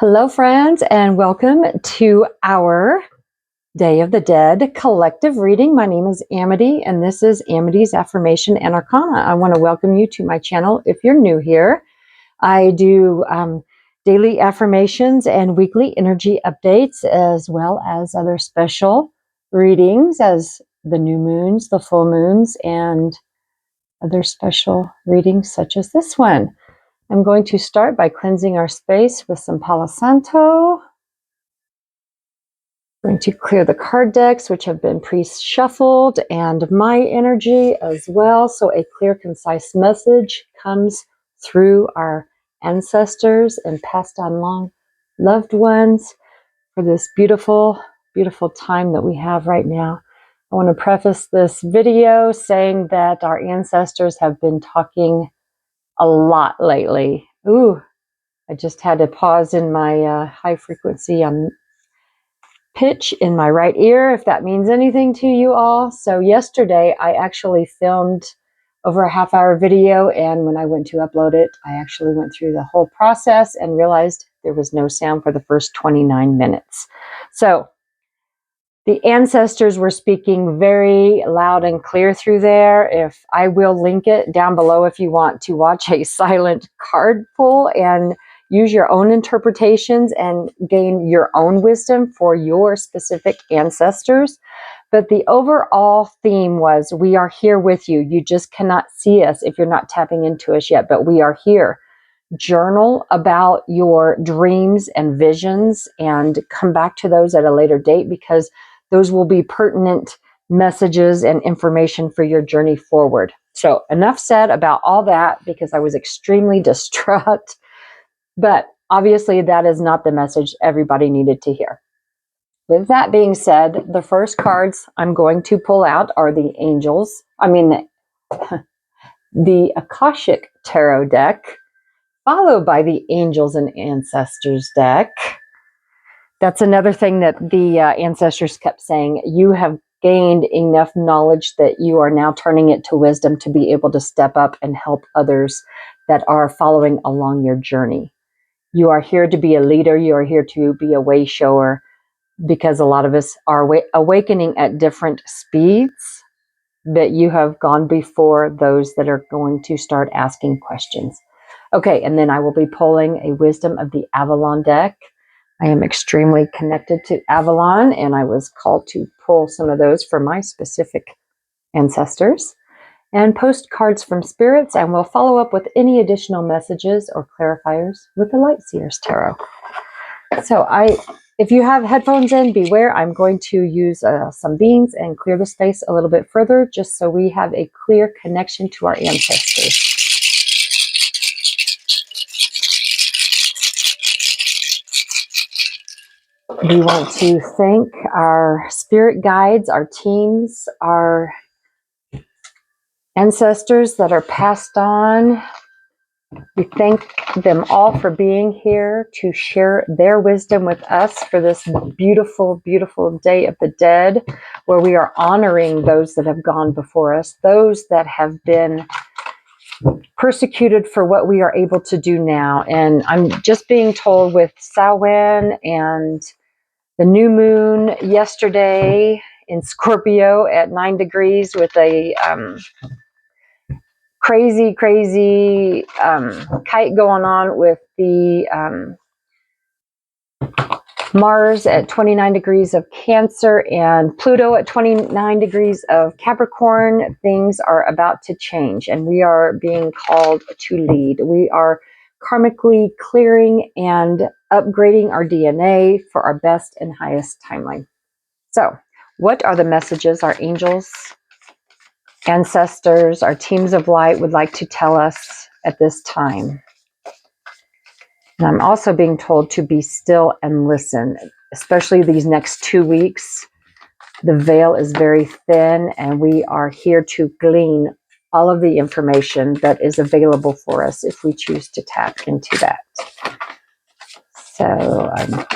Hello, friends, and welcome to our Day of the Dead collective reading. My name is Amity, and this is Amity's Affirmation and Arcana. I want to welcome you to my channel if you're new here. I do daily affirmations and weekly energy updates, as well as other special readings as the new moons, the full moons, and other special readings such as this one. I'm going to start by cleansing our space with some Palo Santo. I'm going to clear the card decks, which have been pre-shuffled, and my energy as well. So a clear, concise message comes through our ancestors and passed on long loved ones for this beautiful, beautiful time that we have right now. I want to preface this video saying that our ancestors have been talking a lot lately. Ooh, I just had to pause in my high frequency on pitch in my right ear, if that means anything to you all. So yesterday I actually filmed over a half-hour video, and when I went to upload it, I actually went through the whole process and realized there was no sound for the first 29 minutes. So the ancestors were speaking very loud and clear through there. If I will link it down below if you want to watch a silent card pull and use your own interpretations and gain your own wisdom for your specific ancestors. But the overall theme was, we are here with you. You just cannot see us if you're not tapping into us yet, but we are here. Journal about your dreams and visions and come back to those at a later date, because those will be pertinent messages and information for your journey forward. So enough said about all that, because I was extremely distraught. But obviously that is not the message everybody needed to hear. With that being said, the first cards I'm going to pull out are the angels. The Akashic Tarot deck, followed by the Angels and Ancestors deck. That's another thing that the ancestors kept saying. You have gained enough knowledge that you are now turning it to wisdom to be able to step up and help others that are following along your journey. You are here to be a leader. You are here to be a way shower, because a lot of us are awakening at different speeds, that you have gone before those that are going to start asking questions. Okay, and then I will be pulling a Wisdom of the Avalon deck. I am extremely connected to Avalon, and I was called to pull some of those for my specific ancestors. And postcards from spirits, and we'll follow up with any additional messages or clarifiers with the Light Seers Tarot. So if you have headphones in, beware. I'm going to use some beans and clear the space a little bit further, just so we have a clear connection to our ancestors. We want to thank our spirit guides, our teams, our ancestors that are passed on. We thank them all for being here to share their wisdom with us for this beautiful, beautiful Day of the Dead, where we are honoring those that have gone before us, those that have been persecuted for what we are able to do now. And I'm just being told with Samhain and the new moon yesterday in Scorpio at 9 degrees with a crazy kite going on with the Mars at 29 degrees of Cancer and Pluto at 29 degrees of Capricorn. Things are about to change, and we are being called to lead. We are karmically clearing and upgrading our DNA for our best and highest timeline. So, what are the messages our angels, ancestors, our teams of light would like to tell us at this time? And I'm also being told to be still and listen, especially these next 2 weeks. The veil is very thin, and we are here to glean all of the information that is available for us if we choose to tap into that. So I'm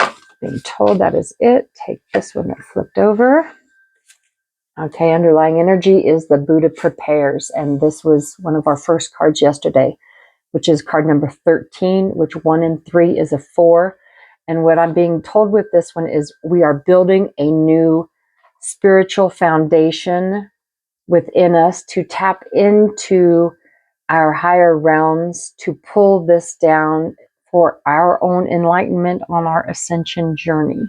being told that is it. Take this one that flipped over. Okay, underlying energy is the Buddha prepares, and this was one of our first cards yesterday, which is card number 13, which 1 and 3 is a 4. And what I'm being told with this one is we are building a new spiritual foundation within us to tap into our higher realms, to pull this down for our own enlightenment on our ascension journey.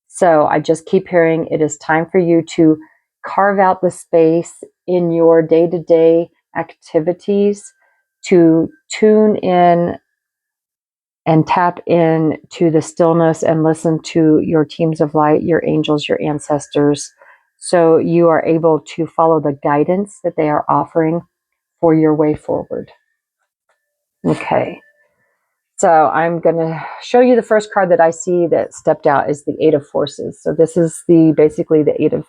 So I just keep hearing it is time for you to carve out the space in your day-to-day activities to tune in and tap in to the stillness and listen to your teams of light, your angels, your ancestors, so you are able to follow the guidance that they are offering for your way forward. Okay. So I'm going to show you the first card that I see that stepped out is the Eight of Forces. So this is basically the Eight of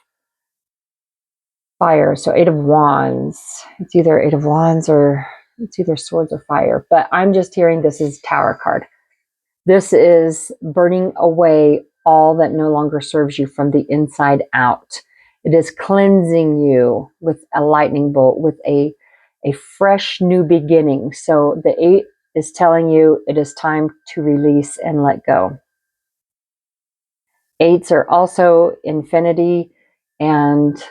Fire. So Eight of Wands. It's either Eight of Wands or it's either Swords or Fire. But I'm just hearing this is Tower card. This is burning away all that no longer serves you from the inside out. It is cleansing you with a lightning bolt, with a fresh new beginning. So the Eight is telling you it is time to release and let go. Eights are also infinity and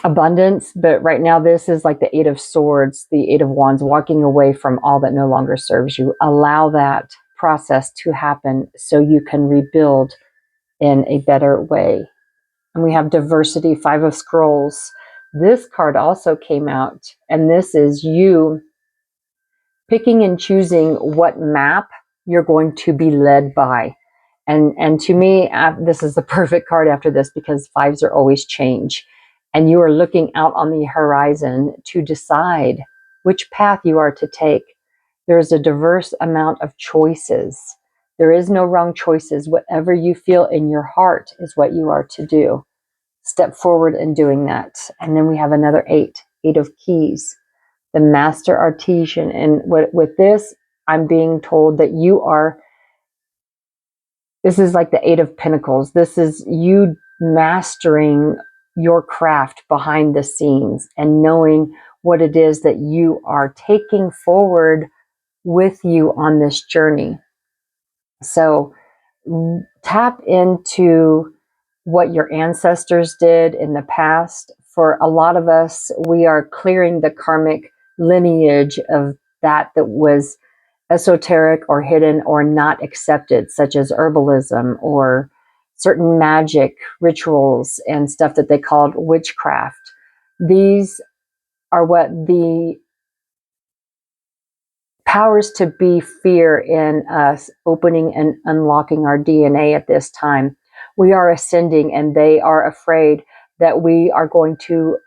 abundance, but right now this is like the Eight of Swords, the Eight of Wands, walking away from all that no longer serves you. Allow that process to happen so you can rebuild in a better way. And we have diversity, Five of Scrolls. This card also came out, and this is you picking and choosing what map you're going to be led by. And to me, this is the perfect card after this because fives are always change. And you are looking out on the horizon to decide which path you are to take. There is a diverse amount of choices. There is no wrong choices. Whatever you feel in your heart is what you are to do. Step forward in doing that. And then we have another Eight of Keys, the Master Artisan. And with this, I'm being told that this is like the Eight of Pentacles. This is you mastering your craft behind the scenes and knowing what it is that you are taking forward with you on this journey. So tap into what your ancestors did in the past. For a lot of us, we are clearing the karmic lineage of that was esoteric or hidden or not accepted, such as herbalism or certain magic rituals and stuff that they called witchcraft. These are what the powers to be fear in us opening and unlocking our DNA at this time. We are ascending and they are afraid that we are going to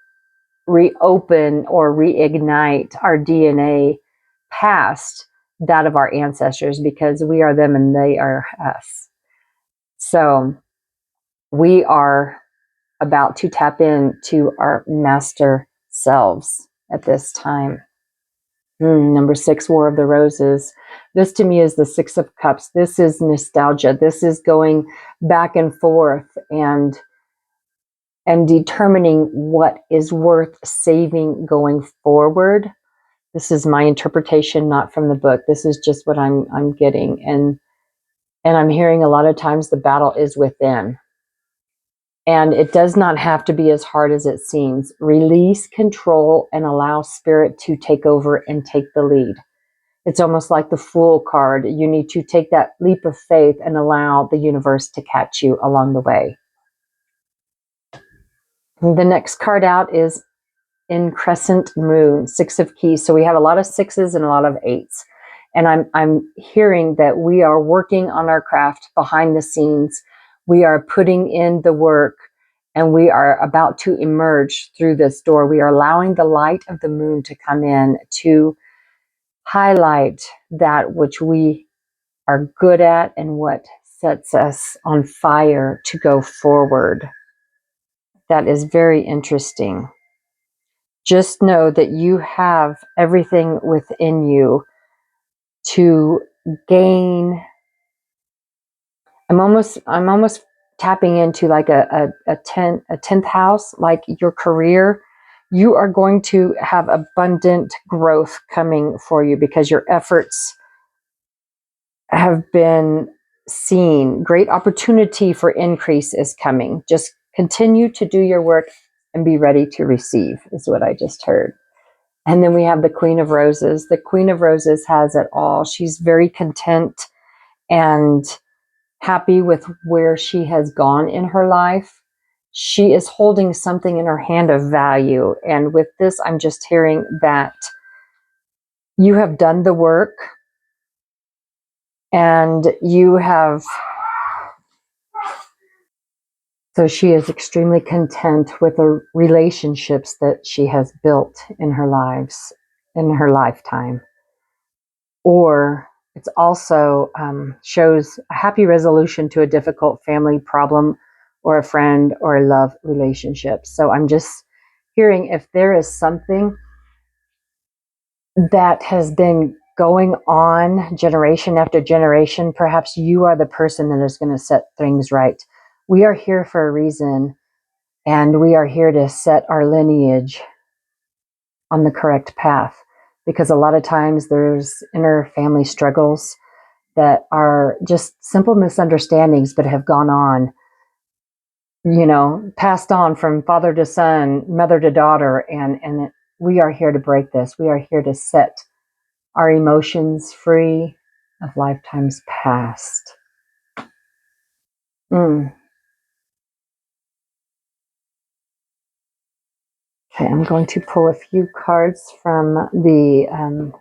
reopen or reignite our DNA past that of our ancestors because we are them and they are us. So we are about to tap into our master selves at this time. Number 6, War of the Roses. This to me is the Six of Cups. This is nostalgia. This is going back and forth and determining what is worth saving going forward. This is my interpretation, not from the book. This is just what I'm getting. And I'm hearing a lot of times the battle is within. And it does not have to be as hard as it seems. Release control and allow spirit to take over and take the lead. It's almost like the Fool card. You need to take that leap of faith and allow the universe to catch you along the way. The next card out is in Crescent Moon, Six of Keys. So we have a lot of sixes and a lot of eights. And I'm hearing that we are working on our craft behind the scenes. We are putting in the work and we are about to emerge through this door. We are allowing the light of the moon to come in to highlight that which we are good at and what sets us on fire to go forward. That is very interesting. Just know that you have everything within you to gain. I'm almost tapping into like a 10th house, like your career. You are going to have abundant growth coming for you because your efforts have been seen. Great opportunity for increase is coming. Just continue to do your work and be ready to receive, is what I just heard. And then we have the Queen of Roses. The Queen of Roses has it all. She's very content and happy with where she has gone in her life. She is holding something in her hand of value. And with this, I'm just hearing that you have done the work and you have. So she is extremely content with the relationships that she has built in her lives, in her lifetime. Or it's also shows a happy resolution to a difficult family problem or a friend or a love relationship. So I'm just hearing if there is something that has been going on generation after generation, perhaps you are the person that is going to set things right. We are here for a reason, and we are here to set our lineage on the correct path, because a lot of times there's inner family struggles that are just simple misunderstandings but have gone on, passed on from father to son, mother to daughter, and we are here to break this. We are here to set our emotions free of lifetimes past. Okay, I'm going to pull a few cards from the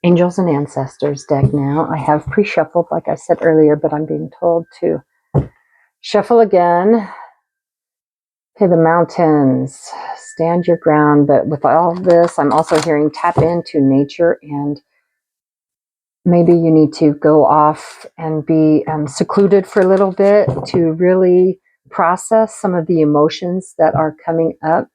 Angels and Ancestors deck now. I have pre-shuffled, like I said earlier, but I'm being told to shuffle again. Okay, the mountains, stand your ground. But with all this, I'm also hearing tap into nature, and maybe you need to go off and be secluded for a little bit to really process some of the emotions that are coming up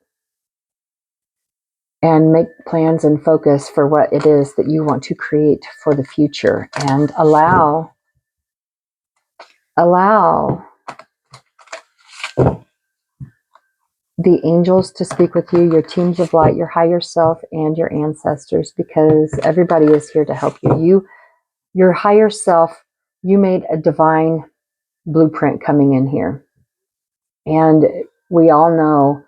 and make plans and focus for what it is that you want to create for the future, and allow the angels to speak with you, your teams of light, your higher self, and your ancestors, because everybody is here to help you. Your higher self, you made a divine blueprint coming in here. And we all know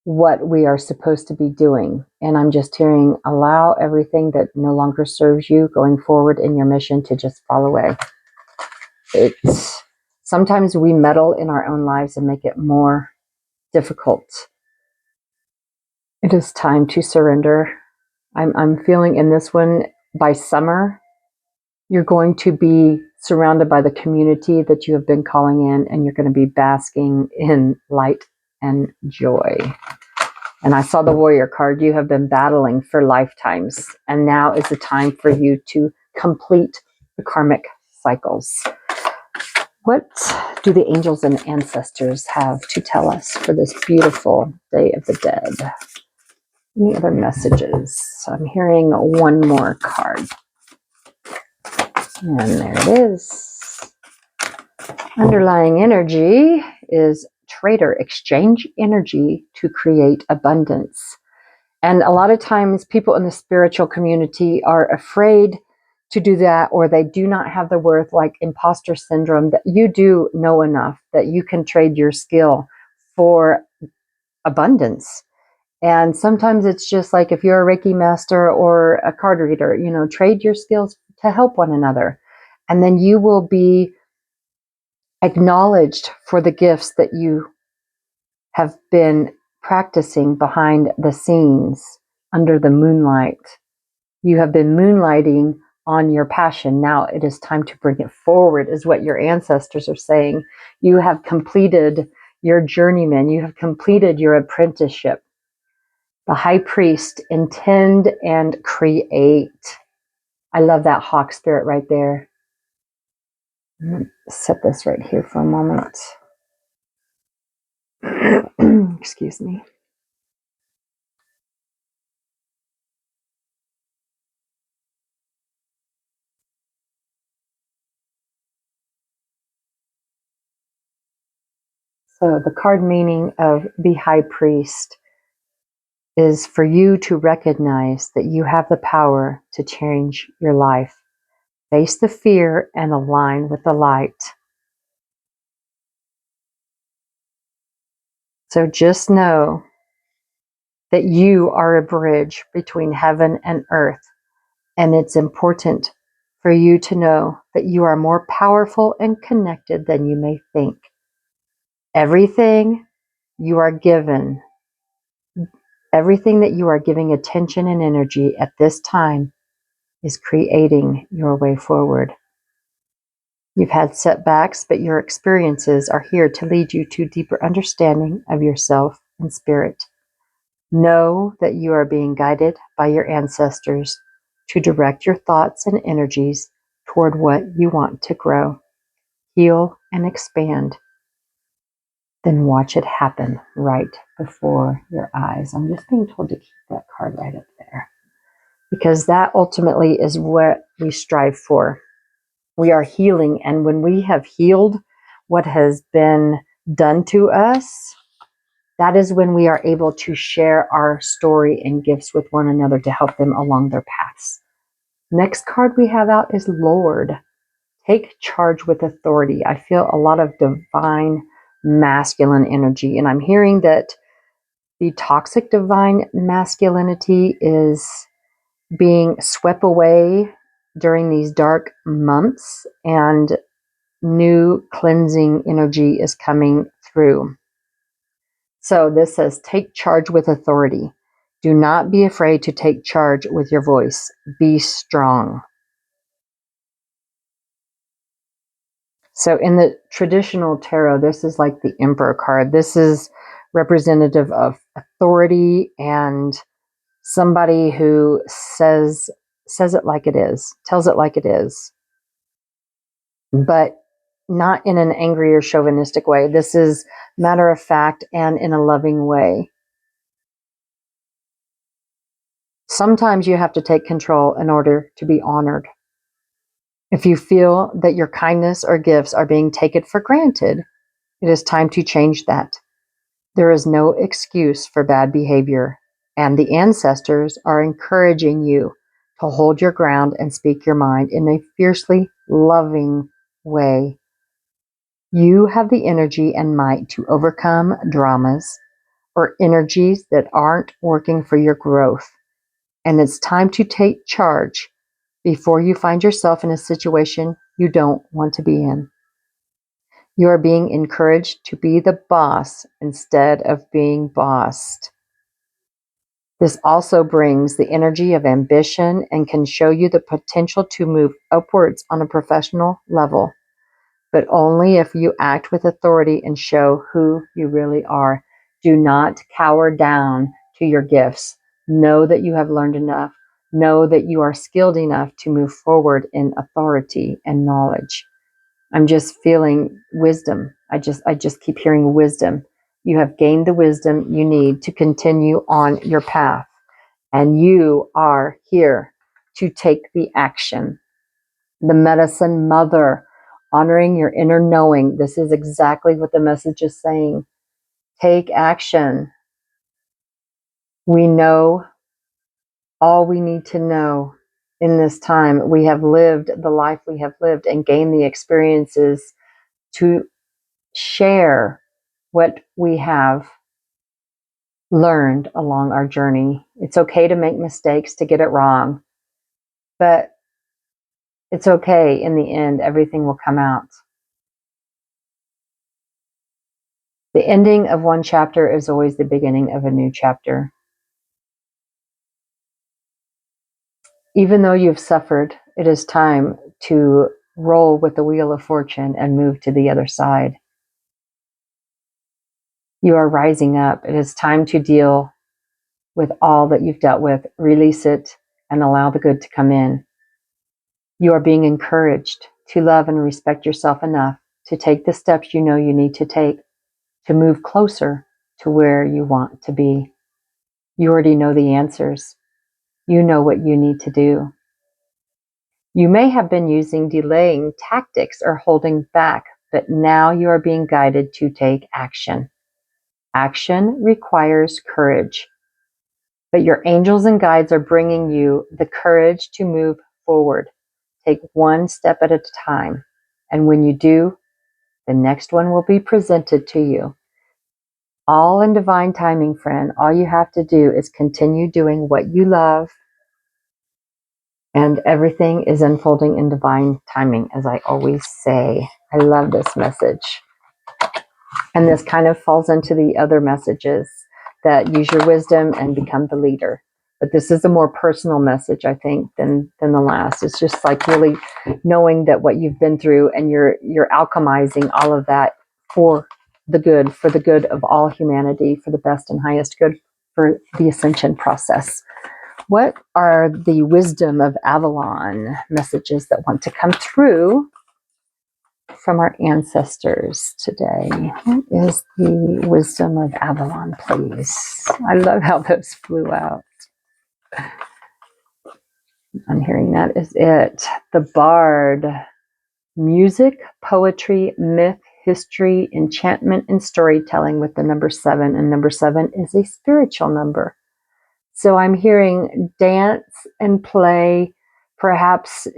what we are supposed to be doing. And I'm just hearing, allow everything that no longer serves you going forward in your mission to just fall away. Sometimes we meddle in our own lives and make it more difficult. It is time to surrender. I'm feeling in this one, by summer, you're going to be surrounded by the community that you have been calling in, and you're going to be basking in light and joy. And I saw the warrior card. You have been battling for lifetimes, and now is the time for you to complete the karmic cycles. What do the angels and ancestors have to tell us for this beautiful Day of the Dead? Any other messages? So I'm hearing one more card. And there it is. Underlying energy is trader. Exchange energy to create abundance. And a lot of times people in the spiritual community are afraid to do that, or they do not have the worth, like imposter syndrome, that you do know enough that you can trade your skill for abundance. And sometimes it's just like, if you're a Reiki master or a card reader, trade your skills to help one another. And then you will be acknowledged for the gifts that you have been practicing behind the scenes under the moonlight. You have been moonlighting on your passion. Now it is time to bring it forward, is what your ancestors are saying. You have completed your journeyman. You have completed your apprenticeship. The high priest, intend and create. I love that hawk spirit right there. I'm going to set this right here for a moment. Excuse me. So the card meaning of the high priest is for you to recognize that you have the power to change your life. Face the fear and align with the light. So just know that you are a bridge between heaven and earth. And it's important for you to know that you are more powerful and connected than you may think. Everything you are given, everything that you are giving attention and energy at this time is creating your way forward. You've had setbacks, but your experiences are here to lead you to deeper understanding of yourself and spirit. Know that you are being guided by your ancestors to direct your thoughts and energies toward what you want to grow, heal, and expand. Then watch it happen right before your eyes. I'm just being told to keep that card right up there because that ultimately is what we strive for. We are healing, and when we have healed what has been done to us, that is when we are able to share our story and gifts with one another to help them along their paths. Next card we have out is Lord. Take charge with authority. I feel a lot of divine masculine energy, and I'm hearing that the toxic divine masculinity is being swept away during these dark months, and new cleansing energy is coming through. So this says, take charge with authority. Do not be afraid to take charge with your voice. Be strong. So in the traditional tarot, this is like the Emperor card. This is representative of authority and somebody who says it like it is, tells it like it is, but not in an angry or chauvinistic way. This is matter of fact and in a loving way. Sometimes you have to take control in order to be honored. If you feel that your kindness or gifts are being taken for granted, it is time to change that. There is no excuse for bad behavior, and the ancestors are encouraging you to hold your ground and speak your mind in a fiercely loving way. You have the energy and might to overcome dramas or energies that aren't working for your growth. And it's time to take charge before you find yourself in a situation you don't want to be in. You are being encouraged to be the boss instead of being bossed. This also brings the energy of ambition and can show you the potential to move upwards on a professional level, but only if you act with authority and show who you really are. Do not cower down to your gifts. Know that you have learned enough. Know that you are skilled enough to move forward in authority and knowledge. I'm just feeling wisdom. I just keep hearing wisdom. You have gained the wisdom you need to continue on your path. And you are here to take the action. The medicine mother, honoring your inner knowing. This is exactly what the message is saying. Take action. We know all we need to know in this time. We have lived the life we have lived and gained the experiences to share what we have learned along our journey. It's okay to make mistakes, to get it wrong, but it's okay. In the end, everything will come out. The ending of one chapter is always the beginning of a new chapter. Even though you've suffered, it is time to roll with the wheel of fortune and move to the other side. You are rising up. It is time to deal with all that you've dealt with, release it, and allow the good to come in. You are being encouraged to love and respect yourself enough to take the steps you know you need to take to move closer to where you want to be. You already know the answers. You know what you need to do. You may have been using delaying tactics or holding back, but now you are being guided to take action. Action requires courage, but your angels and guides are bringing you the courage to move forward, Take one step at a time. And when you do, the next one will be presented to you. All in divine timing, friend. All you have to do is continue doing what you love, and everything is unfolding in divine timing, as I always say. I love this message. And this kind of falls into the other messages that use your wisdom and become the leader. But this is a more personal message, I think, than the last. It's just like really knowing that what you've been through, and you're alchemizing all of that for the good of all humanity, for the best and highest good, for the ascension process. What are the wisdom of Avalon messages that want to come through from our ancestors today? What is the wisdom of Avalon, please? I love how those flew out. I'm hearing that is it. The Bard. Music, poetry, myth, history, enchantment, and storytelling with the number 7. And number 7 is a spiritual number. So I'm hearing dance and play. Perhaps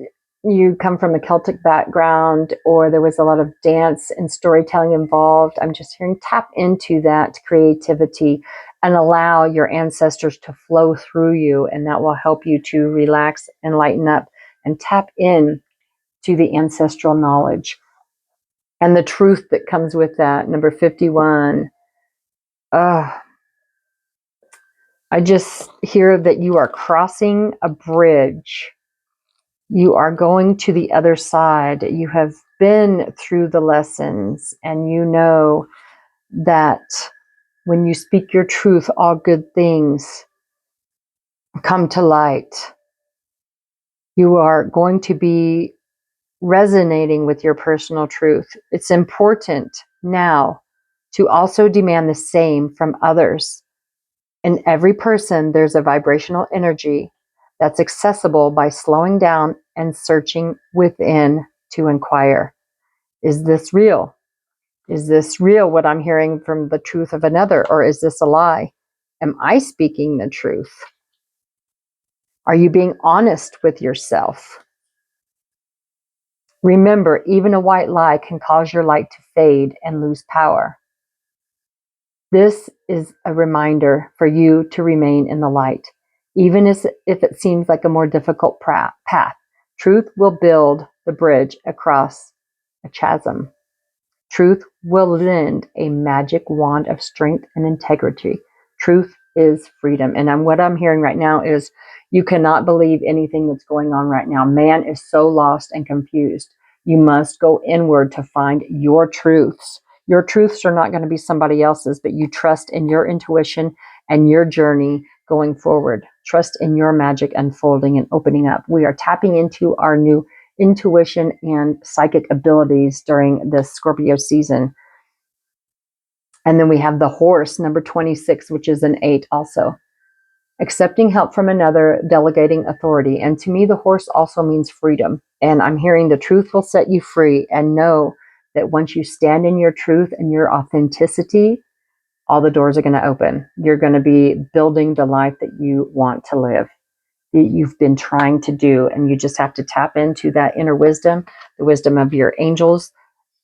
you come from a Celtic background, or there was a lot of dance and storytelling involved. I'm just hearing tap into that creativity and allow your ancestors to flow through you, and that will help you to relax and lighten up and tap in to the ancestral knowledge and the truth that comes with that. Number 51. I just hear that you are crossing a bridge. You are going to the other side. You have been through the lessons, and you know that when you speak your truth, all good things come to light. You are going to be resonating with your personal truth. It's important now to also demand the same from others. In every person, there's a vibrational energy that's accessible by slowing down and searching within to inquire. Is this real? Is this real, what I'm hearing from the truth of another, or is this a lie? Am I speaking the truth? Are you being honest with yourself? Remember, even a white lie can cause your light to fade and lose power. This is a reminder for you to remain in the light, even if it seems like a more difficult path. Truth will build the bridge across a chasm. Truth will lend a magic wand of strength and integrity. Truth is freedom. And what I'm hearing right now is you cannot believe anything that's going on right now. Man is so lost and confused. You must go inward to find your truths. Your truths are not going to be somebody else's, but you trust in your intuition and your journey going forward. Trust in your magic unfolding and opening up. We are tapping into our new intuition and psychic abilities during this Scorpio season. And then we have the horse, number 26, which is an 8 also. Accepting help from another, delegating authority. And to me, the horse also means freedom. And I'm hearing the truth will set you free, and know that once you stand in your truth and your authenticity, all the doors are going to open. You're going to be building the life that you want to live, that you've been trying to do. And you just have to tap into that inner wisdom, the wisdom of your angels,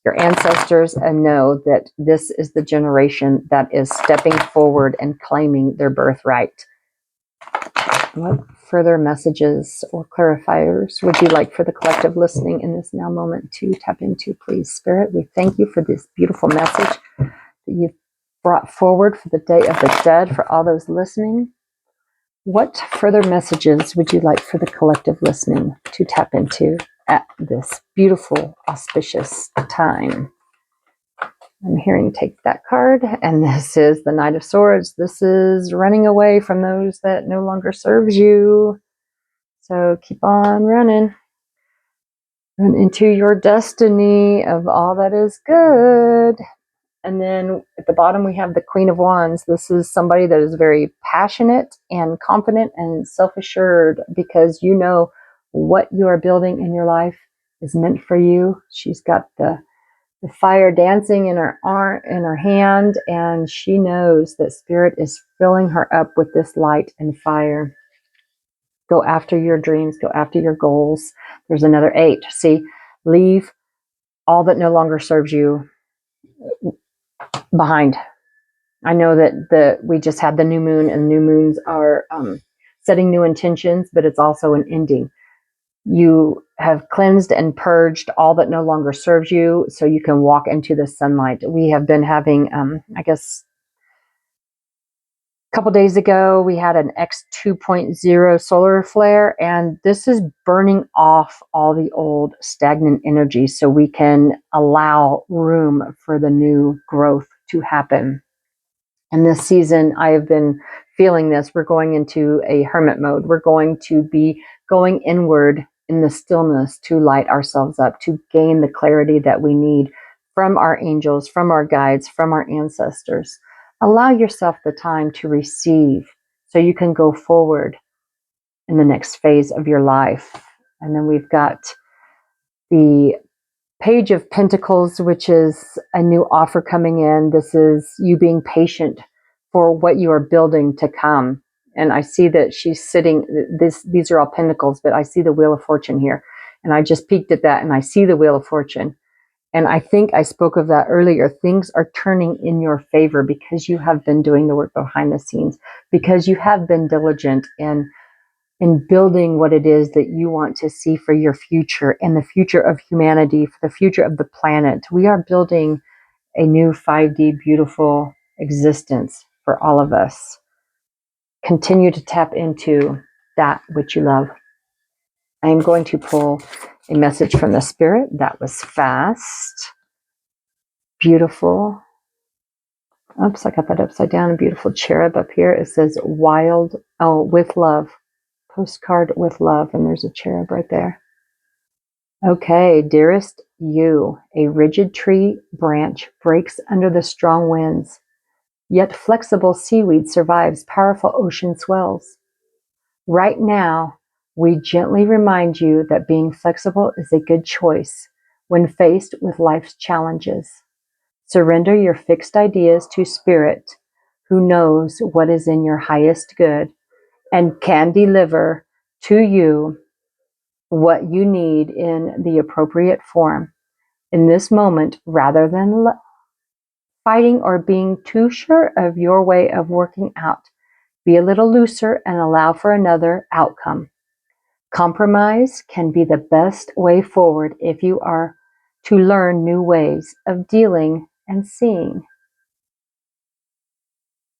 your ancestors, and know that this is the generation that is stepping forward and claiming their birthright. What further messages or clarifiers would you like for the collective listening in this now moment to tap into, please, Spirit? We thank you for this beautiful message that you've brought forward for the Day of the Dead, for all those listening. What further messages would you like for the collective listening to tap into at this beautiful, auspicious time? I'm hearing take that card, and this is the Knight of Swords. This is running away from those that no longer serves you. So keep on running. Run into your destiny of all that is good. And then at the bottom, we have the Queen of Wands. This is somebody that is very passionate and confident and self-assured, because you know what you are building in your life is meant for you. She's got the fire dancing in her arm, in her hand, and she knows that Spirit is filling her up with this light and fire. Go after your dreams, go after your goals. There's another 8. See, leave all that no longer serves you behind. I know that we just had the new moon, and new moons are setting new intentions, but it's also an ending. You have cleansed and purged all that no longer serves you, so you can walk into the sunlight. We have been having, I guess, a couple days ago, we had an X 2.0 solar flare, and this is burning off all the old stagnant energy so we can allow room for the new growth to happen. And this season, I have been feeling this. We're going into a hermit mode. We're going to be going inward in the stillness to light ourselves up, to gain the clarity that we need from our angels, from our guides, from our ancestors. Allow yourself the time to receive so you can go forward in the next phase of your life. And then we've got the Page of Pentacles, which is a new offer coming in. This is you being patient for what you are building to come. And I see that she's sitting, these are all pentacles, but I see the Wheel of Fortune here. And I just peeked at that and I see the Wheel of Fortune. And I think I spoke of that earlier. Things are turning in your favor because you have been doing the work behind the scenes, because you have been diligent in building what it is that you want to see for your future and the future of humanity, for the future of the planet. We are building a new 5D beautiful existence for all of us. Continue to tap into that which you love. I am going to pull a message from the spirit. That was fast. Beautiful. Oops, I got that upside down. A beautiful cherub up here. It says with love. Postcard with love. And there's a cherub right there. Okay, dearest you, a rigid tree branch breaks under the strong winds, yet flexible seaweed survives powerful ocean swells. Right now, we gently remind you that being flexible is a good choice when faced with life's challenges. Surrender your fixed ideas to Spirit, who knows what is in your highest good and can deliver to you what you need in the appropriate form. In this moment, rather than fighting or being too sure of your way of working out, be a little looser and allow for another outcome. Compromise can be the best way forward if you are to learn new ways of dealing and seeing.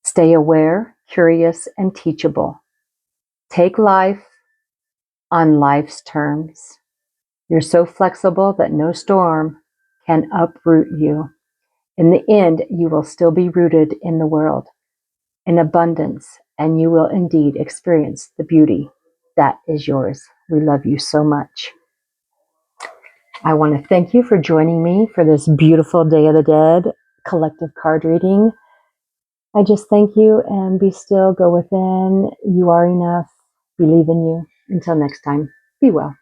Stay aware, curious, and teachable. Take life on life's terms. You're so flexible that no storm can uproot you. In the end, you will still be rooted in the world, in abundance, and you will indeed experience the beauty that is yours. We love you so much. I want to thank you for joining me for this beautiful Day of the Dead collective card reading. I just thank you, and be still, go within. You are enough. Believe in you. Until next time, be well.